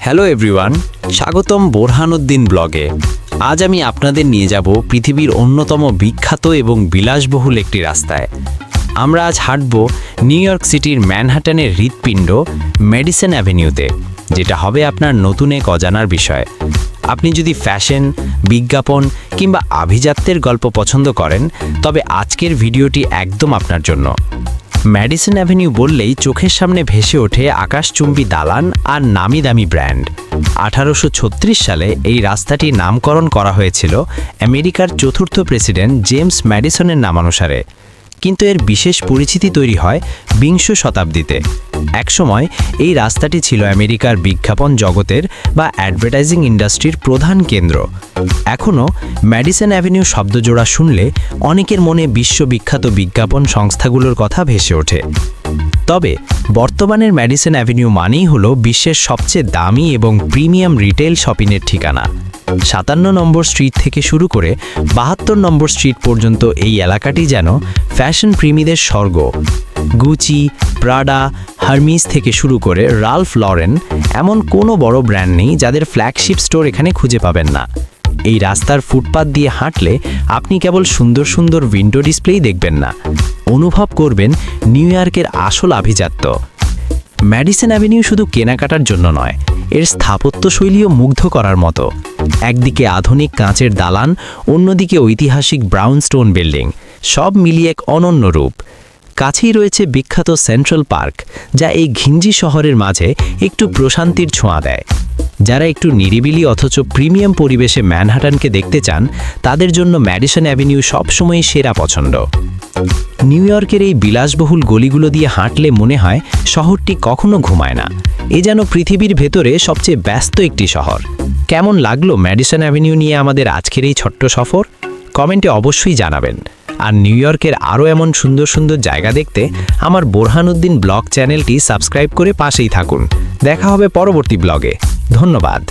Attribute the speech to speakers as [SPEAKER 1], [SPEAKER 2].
[SPEAKER 1] Hello everyone, স্বাগতম বোরহানুদ্দিন ব্লগে। আজ আমি আপনাদের নিয়ে যাব পৃথিবীর অন্যতম বিখ্যাত এবং বিলাসবহুল একটি রাস্তায়। আমরা আজ হাঁটব নিউ ইয়র্ক সিটির ম্যানহাটনের হৃৎপিণ্ড মেডিসন অ্যাভিনিউতে, যেটা হবে আপনার নতুন এক অজানার বিষয়। আপনি যদি ফ্যাশন, বিজ্ঞাপন কিংবা আভিজাত্যের গল্প পছন্দ করেন, তবে আজকের ভিডিওটি একদম আপনার জন্য। ম্যাডিসন অ্যাভিনিউ বললেই চোখের সামনে ভেসে ওঠে আকাশচুম্বী দালান আর নামি দামি ব্র্যান্ড। 1836 সালে এই রাস্তাটির নামকরণ করা হয়েছিল আমেরিকার চতুর্থ প্রেসিডেন্ট জেমস ম্যাডিসনের নামানুসারে, কিন্তু এর বিশেষ পরিচিতি তৈরি হয় বিংশ শতাব্দীতে। একসময় এই রাস্তাটি ছিল আমেরিকার বিজ্ঞাপন জগতের বা অ্যাডভার্টাইজিং ইন্ডাস্ট্রির প্রধান কেন্দ্র। এখনও ম্যাডিসন অ্যাভিনিউ শব্দজোড়া শুনলে অনেকের মনে বিশ্ববিখ্যাত বিজ্ঞাপন সংস্থাগুলোর কথা ভেসে ওঠে। তবে বর্তমানের ম্যাডিসন অ্যাভিনিউ মানেই হলো বিশ্বের সবচেয়ে দামি এবং প্রিমিয়াম রিটেল শপিংয়ের ঠিকানা। 57 নম্বর স্ট্রিট থেকে শুরু করে 72 নম্বর স্ট্রিট পর্যন্ত এই এলাকাটি যেন ফ্যাশন প্রেমীদের স্বর্গ। গুচি, প্রাডা, হার্মিস থেকে শুরু করে রাল্ফ লরেন, এমন কোনো বড় ব্র্যান্ড নেই যাদের ফ্ল্যাগশিপ স্টোর এখানে খুঁজে পাবেন না। এই রাস্তার ফুটপাত দিয়ে হাঁটলে আপনি কেবল সুন্দর সুন্দর উইন্ডো ডিসপ্লেই দেখবেন না, অনুভব করবেন নিউ ইয়র্কের আসল আভিজাত্য। ম্যাডিসন অ্যাভিনিউ শুধু কেনাকাটার জন্য নয়, এর স্থাপত্যশৈলীও মুগ্ধ করার মতো। একদিকে আধুনিক কাঁচের দালান, অন্যদিকে ঐতিহাসিক ব্রাউন স্টোন বিল্ডিং, সব মিলিয়ে এক অনন্য রূপ। কাছেই রয়েছে বিখ্যাত সেন্ট্রাল পার্ক, যা এই ঘিঞ্জি শহরের মাঝে একটু প্রশান্তির ছোঁয়া দেয়। যারা একটু নিরিবিলি অথচ প্রিমিয়াম পরিবেশে ম্যানহাটনকে দেখতে চান, তাদের জন্য ম্যাডিসন অ্যাভিনিউ সবসময়ই সেরা পছন্দ। নিউ ইয়র্কের এই বিলাসবহুল গলিগুলো দিয়ে হাঁটলে মনে হয় শহরটি কখনো ঘুমায় না। এ যেন পৃথিবীর ভেতরে সবচেয়ে ব্যস্ত একটি শহর। কেমন লাগলো ম্যাডিসন অ্যাভিনিউ নিয়ে আমাদের আজকের এই ছোট্ট সফর? কমেন্টে অবশ্যই জানাবেন। আর নিউ ইয়র্কের আরও এমন সুন্দর সুন্দর জায়গা দেখতে আমার বোরহানুদ্দিন ব্লগ চ্যানেলটি সাবস্ক্রাইব করে পাশেই থাকুন। দেখা হবে পরবর্তী ব্লগে। ধন্যবাদ।